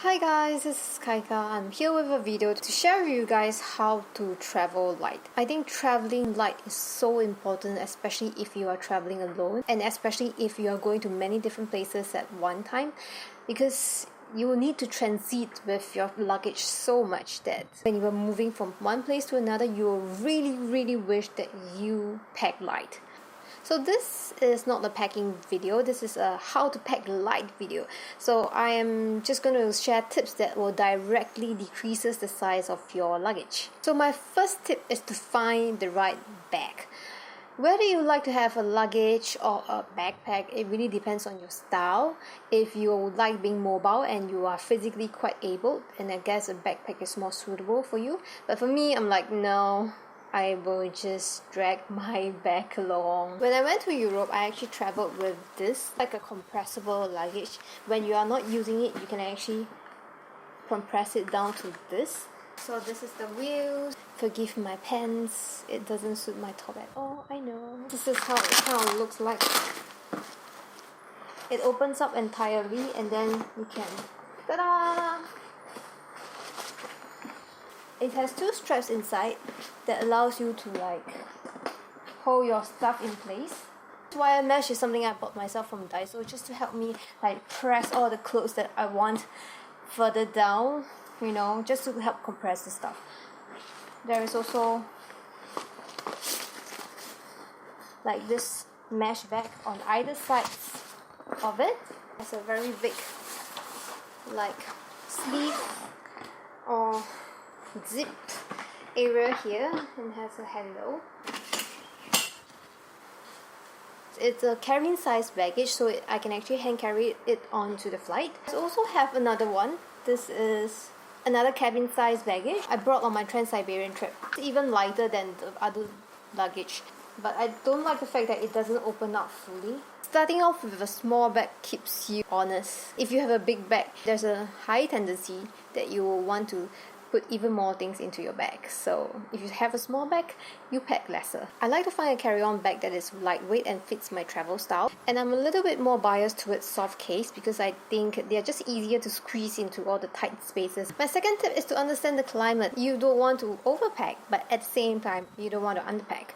Hi guys, this is Kaika. I'm here with a video to share with you guys how to travel light. I think traveling light is so important, especially if you are traveling alone and especially if you are going to many different places at one time, because you will need to transit with your luggage so much that when you are moving from one place to another, you will really wish that you pack light. So this is not a packing video, this is a how to pack light video. So I am just going to share tips that will directly decreases the size of your luggage. So my first tip is to find the right bag. Whether you like to have a luggage or a backpack, it really depends on your style. If you like being mobile and you are physically quite able, and I guess a backpack is more suitable for you. But for me, I'm like, no, I will just drag my bag along. When I went to Europe, I actually traveled with this, like a compressible luggage. When you are not using it, you can actually compress it down to this. So this is the wheels. Forgive my pants, it doesn't suit my top at all, I know. This is how it kind of looks like. It opens up entirely and then you can, ta-da! It has two straps inside that allows you to like hold your stuff in place. Wire mesh is something I bought myself from Daiso just to help me like press all the clothes that I want further down, you know, just to help compress the stuff. There is also like this mesh bag on either sides of it. It's a very big like sleeve or zip area here and has a handle. It's a carrying size baggage, so I can actually hand carry it onto the flight. I also have another one. This is another cabin size baggage I brought on my Trans-Siberian trip. It's even lighter than the other luggage, but I don't like the fact that it doesn't open up fully. Starting off with a small bag keeps you honest. If you have a big bag, there's a high tendency that you will want to put even more things into your bag. So if you have a small bag, you pack lesser. I like to find a carry-on bag that is lightweight and fits my travel style. And I'm a little bit more biased towards soft case because I think they're just easier to squeeze into all the tight spaces. My second tip is to understand the climate. You don't want to overpack, but at the same time, you don't want to underpack,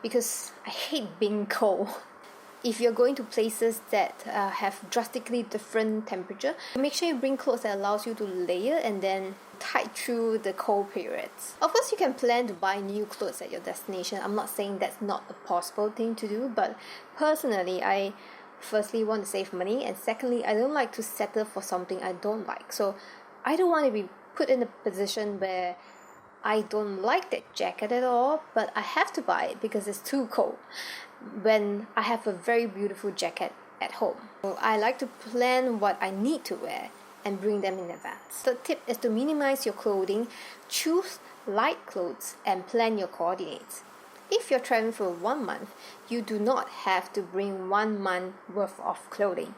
because I hate being cold. If you're going to places that have drastically different temperature, make sure you bring clothes that allows you to layer and then tide through the cold periods. Of course, you can plan to buy new clothes at your destination. I'm not saying that's not a possible thing to do, but personally, I firstly want to save money, and secondly, I don't like to settle for something I don't like. So I don't want to be put in a position where I don't like that jacket at all, but I have to buy it because it's too cold when I have a very beautiful jacket at home. So I like to plan what I need to wear and bring them in advance. The tip is to minimize your clothing, choose light clothes, and plan your coordinates. If you're traveling for 1 month, you do not have to bring 1 month worth of clothing.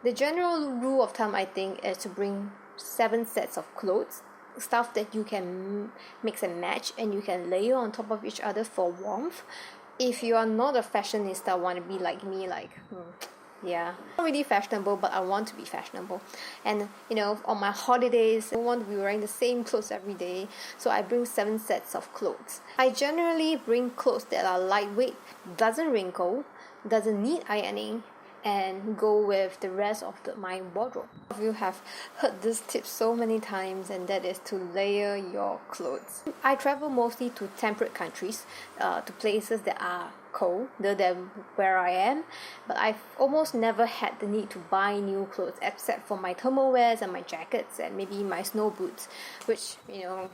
The general rule of thumb, I think, is to bring 7 sets of clothes, stuff that you can mix and match and you can layer on top of each other for warmth. If you are not a fashionista, want to be like me, like yeah, not really fashionable, but I want to be fashionable. And you know, on my holidays, I want to be wearing the same clothes every day, so I bring 7 sets of clothes. I generally bring clothes that are lightweight, doesn't wrinkle, doesn't need ironing, and go with the rest of my wardrobe. You have heard this tip so many times, and that is to layer your clothes. I travel mostly to temperate countries, to places that are cold, other than where I am, but I've almost never had the need to buy new clothes except for my thermal wears and my jackets and maybe my snow boots, which, you know,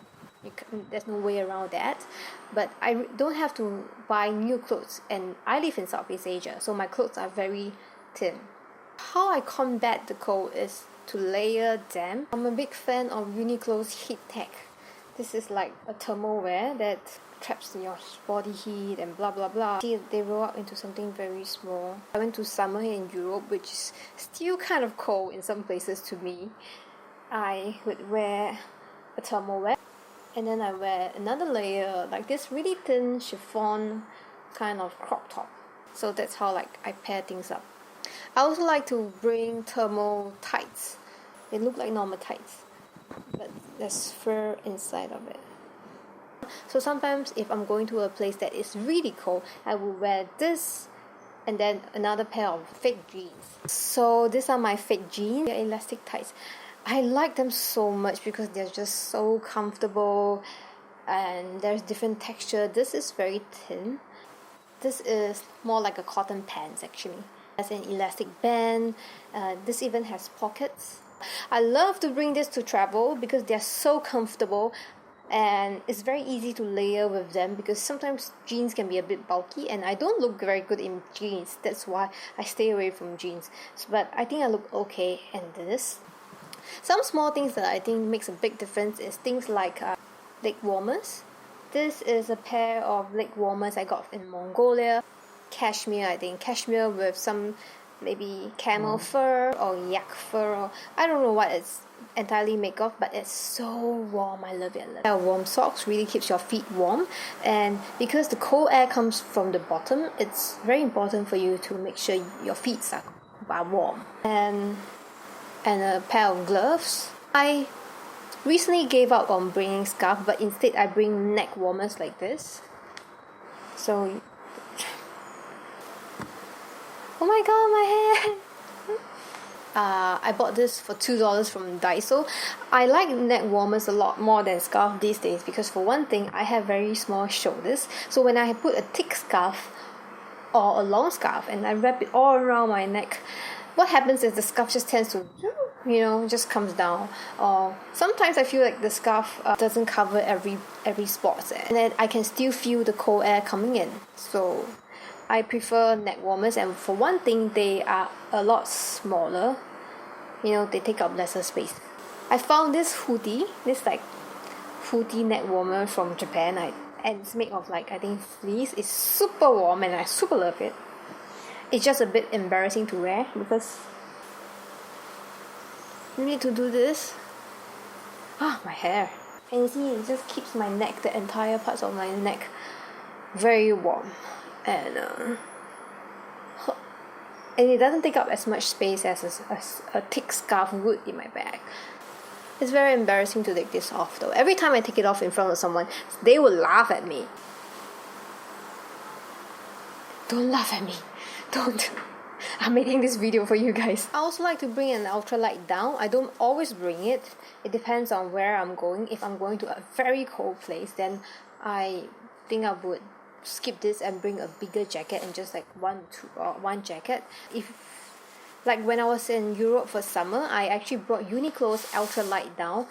there's no way around that. But I don't have to buy new clothes, and I live in Southeast Asia, so my clothes are very thin. How I combat the cold is to layer them. I'm a big fan of Uniqlo's Heat Tech. This is like a thermal wear that traps your body heat and blah blah blah. They roll up into something very small. I went to summer here in Europe, which is still kind of cold in some places to me. I would wear a thermal wear, and then I wear another layer, like this really thin chiffon kind of crop top. So that's how like I pair things up. I also like to bring thermal tights They look like normal tights, but there's fur inside of it. So sometimes if I'm going to a place that is really cold, I will wear this and then another pair of fake jeans. So these are my fake jeans. They're elastic tights. I like them so much because they're just so comfortable and there's different texture. This is very thin. This is more like a cotton pants actually. Has an elastic band. This even has pockets. I love to bring this to travel because they're so comfortable and it's very easy to layer with them because sometimes jeans can be a bit bulky and I don't look very good in jeans. That's why I stay away from jeans. But I think I look okay in this. Some small things that I think makes a big difference is things like leg warmers. This is a pair of leg warmers I got in Mongolia. Cashmere, I think. Cashmere with some maybe camel fur or yak fur. Or, I don't know what it's entirely made of, but it's so warm. I love it. Warm socks really keeps your feet warm. And because the cold air comes from the bottom, it's very important for you to make sure your feet are warm. And a pair of gloves. I recently gave up on bringing scarf, but instead I bring neck warmers like this. So, oh my god, my hair! I bought this for $2 from Daiso. I like neck warmers a lot more than scarf these days because for one thing, I have very small shoulders. So when I put a thick scarf or a long scarf and I wrap it all around my neck, what happens is the scarf just tends to, just comes down. Or sometimes I feel like the scarf doesn't cover every spot, and then I can still feel the cold air coming in. So I prefer neck warmers, and for one thing, they are a lot smaller. They take up lesser space. I found this hoodie, hoodie neck warmer from Japan. And it's made of I think fleece. It's super warm and I super love it. It's just a bit embarrassing to wear because you need to do this. My hair. And you see, it just keeps my neck, the entire parts of my neck, very warm. And it doesn't take up as much space as a thick scarf would in my bag. It's very embarrassing to take this off though. Every time I take it off in front of someone, they will laugh at me. Don't laugh at me. Don't. I'm making this video for you guys. I also like to bring an ultralight down. I don't always bring it. It depends on where I'm going. If I'm going to a very cold place, then I think I would skip this and bring a bigger jacket and just one jacket. When I was in Europe for summer, I actually brought Uniqlo's ultralight down.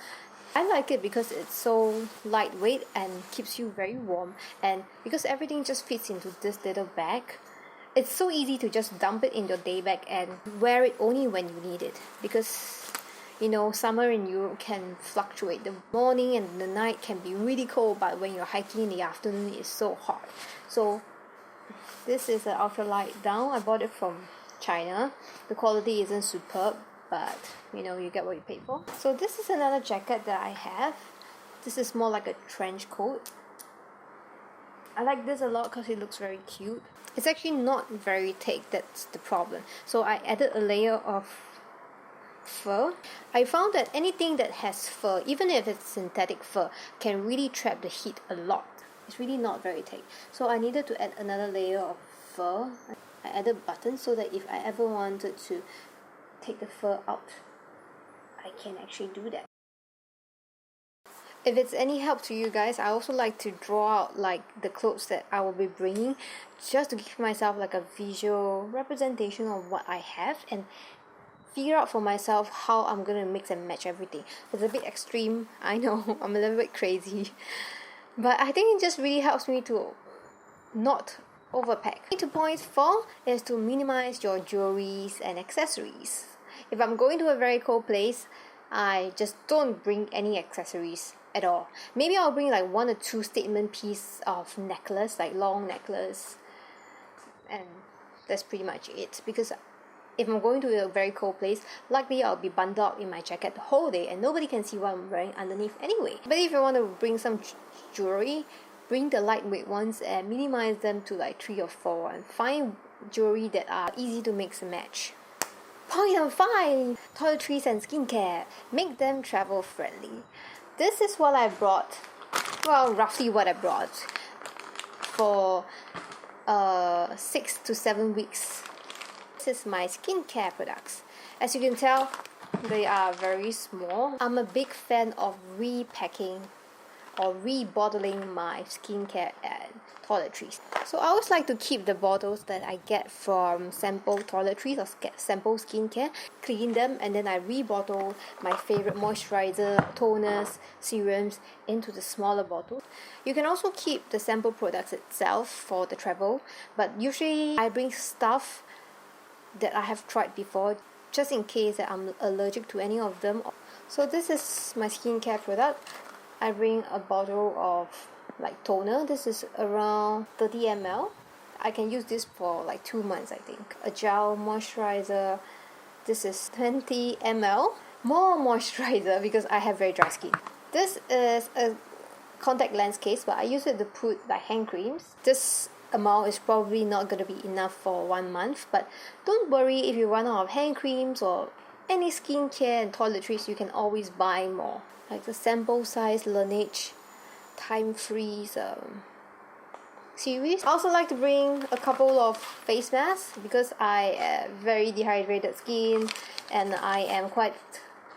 I like it because it's so lightweight and keeps you very warm, and because everything just fits into this little bag, it's so easy to just dump it in your day bag and wear it only when you need it, because summer in Europe can fluctuate. The morning and the night can be really cold, but when you're hiking in the afternoon, it's so hot. So this is an ultralight down. I bought it from China. The quality isn't superb, but you get what you pay for. So this is another jacket that I have. This is more like a trench coat. I like this a lot because it looks very cute. It's actually not very thick, that's the problem. So I added a layer of fur. I found that anything that has fur, even if it's synthetic fur, can really trap the heat a lot. It's really not very thick. So I needed to add another layer of fur. I added buttons so that if I ever wanted to take the fur out, I can actually do that. If it's any help to you guys, I also like to draw out the clothes that I will be bringing, just to give myself a visual representation of what I have and figure out for myself how I'm gonna mix and match everything. It's a bit extreme, I know, I'm a little bit crazy, but I think it just really helps me to not overpack. 2.4 is to minimize your jewelries and accessories. If I'm going to a very cold place, I just don't bring any accessories at all. Maybe I'll bring one or two statement piece of necklace, long necklace, and that's pretty much it. Because if I'm going to a very cold place, likely I'll be bundled up in my jacket the whole day and nobody can see what I'm wearing underneath anyway. But if you want to bring some jewelry, bring the lightweight ones and minimize them to 3 or 4 and find jewelry that are easy to mix and match. Point number 5, toiletries and skincare. Make them travel friendly. This is what I brought, well, roughly what I brought for 6 to 7 weeks. This is my skincare products. As you can tell, they are very small. I'm a big fan of repacking or rebottling my skincare and toiletries. So I always like to keep the bottles that I get from sample toiletries or sample skincare, clean them, and then I rebottle my favorite moisturizer, toners, serums into the smaller bottles. You can also keep the sample products itself for the travel, but usually I bring stuff that I have tried before just in case that I'm allergic to any of them. So this is my skincare product. I bring a bottle of like toner. This is around 30 ml. I can use this for like 2 months, I think. A gel moisturizer. This is 20 ml. More moisturizer because I have very dry skin. This is a contact lens case, but I use it to put like hand creams. This amount is probably not going to be enough for 1 month, but don't worry if you run out of hand creams or any skincare and toiletries, you can always buy more. Like the sample size Laneige time freeze series. I also like to bring a couple of face masks because I have very dehydrated skin and I am quite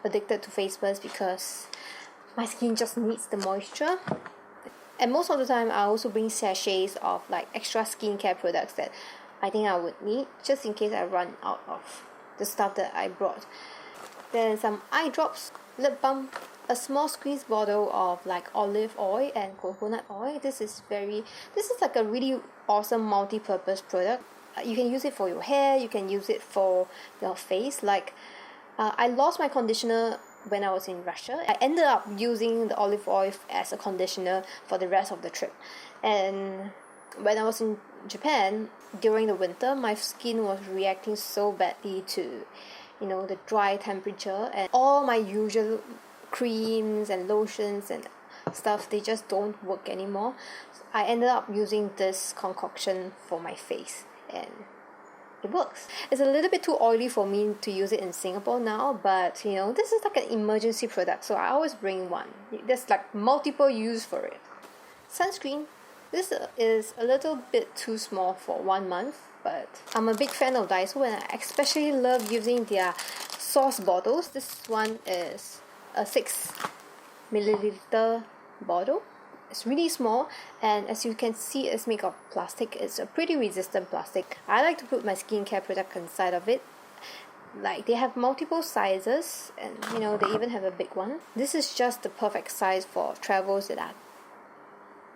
addicted to face masks because my skin just needs the moisture. And most of the time I also bring sachets of like extra skincare products that I think I would need just in case I run out of the stuff that I brought. Then some eye drops, lip balm, a small squeeze bottle of like olive oil and coconut oil. This is like a really awesome multi-purpose product. You can use it for your hair, you can use it for your face. Like I lost my conditioner when I was in Russia. I ended up using the olive oil as a conditioner for the rest of the trip. And when I was in Japan during the winter, my skin was reacting so badly to the dry temperature, and all my usual creams and lotions and stuff, they just don't work anymore. So I ended up using this concoction for my face and it works. It's a little bit too oily for me to use it in Singapore now, but this is like an emergency product, so I always bring one. There's like multiple use for it. Sunscreen. This is a little bit too small for 1 month, but I'm a big fan of Daiso and I especially love using their sauce bottles. This one is a 6 milliliter bottle. It's really small, and as you can see, it's made of plastic. It's a pretty resistant plastic. I like to put my skincare product inside of it. Like, they have multiple sizes, and they even have a big one. This is just the perfect size for travels that are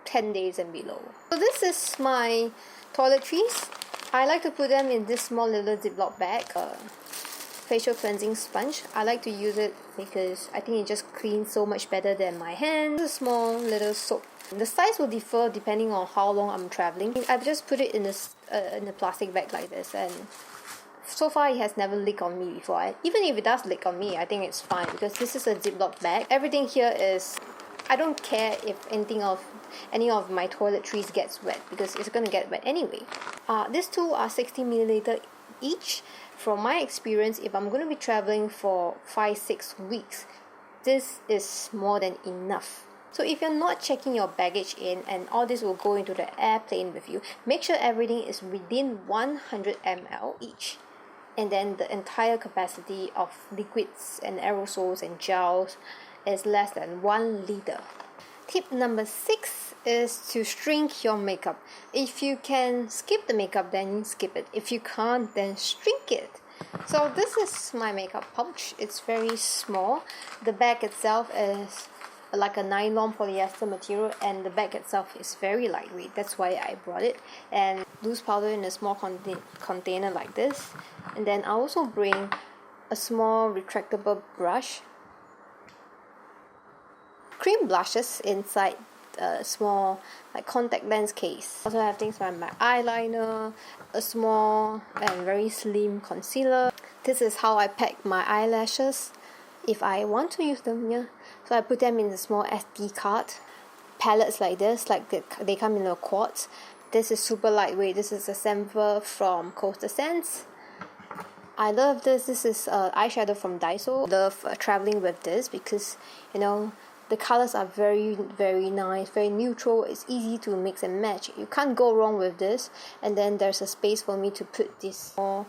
10 days and below. So this is my toiletries. I like to put them in this small little Ziploc bag. Facial cleansing sponge. I like to use it because I think it just cleans so much better than my hands. A small little soap. The size will differ depending on how long I'm traveling. I've just put it in a plastic bag like this, and so far it has never leaked on me before. Even if it does leak on me, I think it's fine because this is a Ziploc bag. Everything here is, I don't care if any of my toiletries gets wet because it's going to get wet anyway. These two are 60 milliliter each. From my experience, if I'm going to be traveling for 5-6 weeks, this is more than enough. So if you're not checking your baggage in and all this will go into the airplane with you, make sure everything is within 100 ml each. And then the entire capacity of liquids and aerosols and gels is less than 1 liter. Tip number 6 is to shrink your makeup. If you can skip the makeup, then skip it. If you can't, then shrink it. So this is my makeup pouch. It's very small. The bag itself is like a nylon polyester material, and the bag itself is very lightweight. That's why I brought it. And loose powder in a small container like this. And then I also bring a small retractable brush, cream blushes inside a small like contact lens case. Also have things like my eyeliner, a small and very slim concealer. This is how I pack my eyelashes if I want to use them. So I put them in a small SD card. Palettes like this, like they come in a quartz. This is super lightweight. This is a sample from Coaster Sands. I love this. This is eyeshadow from Daiso. Love traveling with this because, you know, the colors are very, very nice, very neutral. It's easy to mix and match. You can't go wrong with this. And then there's a space for me to put this small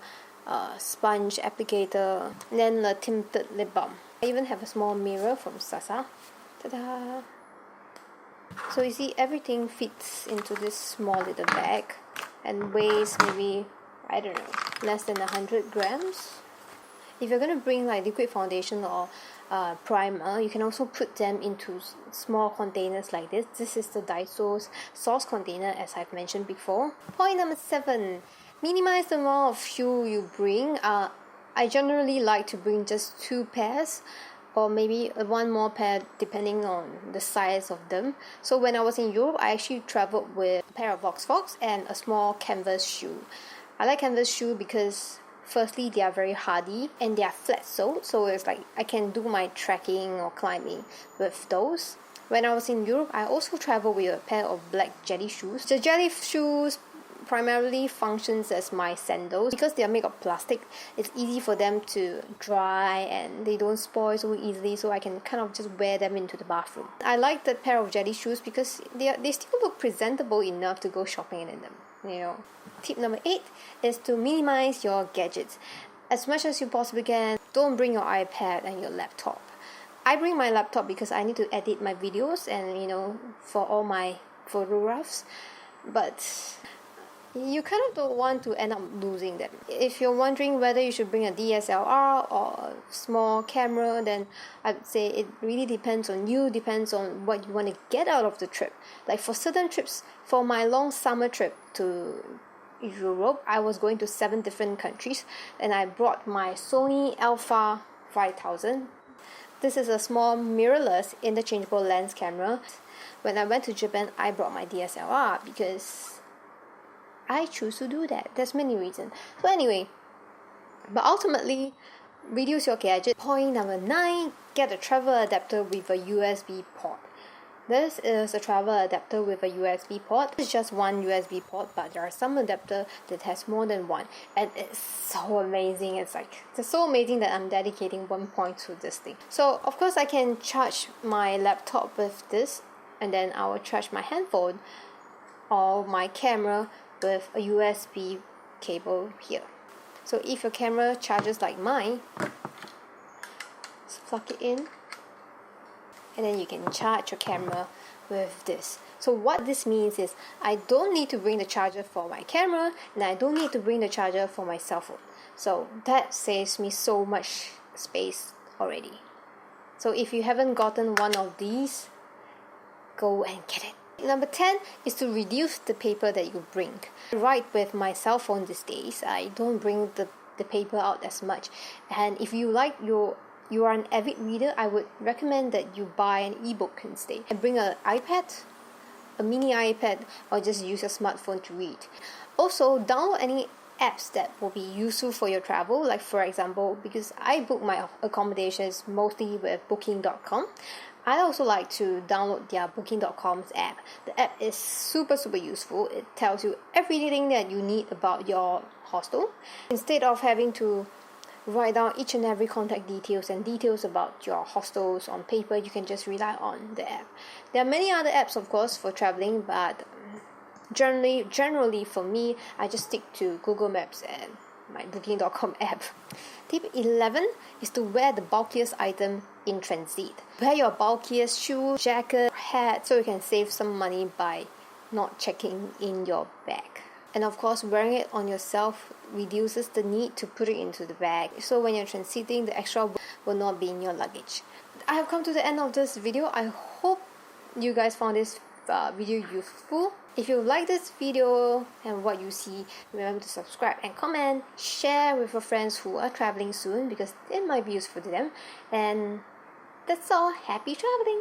sponge applicator, and then the tinted lip balm. I even have a small mirror from Sasa. Ta-da! So you see, everything fits into this small little bag and weighs maybe, I don't know, less than 100 grams. If you're going to bring like liquid foundation or primer, you can also put them into small containers like this. This is the Daiso's sauce container, as I've mentioned before. Point number 7, minimize the amount of shoe you bring. I generally like to bring just 2 pairs or maybe 1 more pair depending on the size of them. So when I was in Europe, I actually traveled with a pair of Fox and a small canvas shoe. I like canvas shoe because firstly, they are very hardy and they are flat soled, so it's like I can do my trekking or climbing with those. When I was in Europe, I also traveled with a pair of black jelly shoes. The jelly shoes primarily functions as my sandals because they are made of plastic. It's easy for them to dry and they don't spoil so easily, so I can kind of just wear them into the bathroom. I like that pair of jelly shoes because they still look presentable enough to go shopping in them, you know. Tip number 8 is to minimize your gadgets. As much as you possibly can, don't bring your iPad and your laptop. I bring my laptop because I need to edit my videos and, you know, for all my photographs, but you kind of don't want to end up losing them. If you're wondering whether you should bring a DSLR or a small camera, then I would say it really depends on you, depends on what you want to get out of the trip. Like for certain trips, for my long summer trip to Europe, I was going to 7 different countries and I brought my Sony Alpha 5000. This is a small mirrorless interchangeable lens camera. When I went to Japan, I brought my DSLR because I choose to do that. There's many reasons. So anyway, but ultimately, reduce your gadget. Point number 9, get a travel adapter with a USB port. This is a travel adapter with a USB port. It's just one USB port, but there are some adapter that has more than one, and it's so amazing. It's so amazing that I'm dedicating 1 point to this thing. So of course I can charge my laptop with this, and then I will charge my handphone or my camera with a USB cable here. So if your camera charges like mine, just plug it in, and then you can charge your camera with this. So what this means is I don't need to bring the charger for my camera and I don't need to bring the charger for my cell phone. So that saves me so much space already. So if you haven't gotten one of these, go and get it. Number 10 is to reduce the paper that you bring. I write with my cell phone these days. I don't bring the paper out as much. And if you are an avid reader, I would recommend that you buy an ebook instead. And bring an iPad, a mini iPad, or just use your smartphone to read. Also, download any apps that will be useful for your travel. Like for example, because I book my accommodations mostly with Booking.com, I also like to download their Booking.com's app. The app is super useful. It tells you everything that you need about your hostel. Instead of having to write down each and every contact details and details about your hostels on paper, you can just rely on the app. There are many other apps, of course, for traveling, but generally for me, I just stick to Google Maps and my Booking.com app. Tip 11 is to wear the bulkiest item in transit. Wear your bulkiest shoe, jacket, hat, so you can save some money by not checking in your bag. And of course, wearing it on yourself reduces the need to put it into the bag. So when you're transiting, the extra will not be in your luggage. I have come to the end of this video. I hope you guys found this video useful. If you like this video and what you see, remember to subscribe and comment. Share with your friends who are traveling soon because it might be useful to them. And that's all. Happy traveling!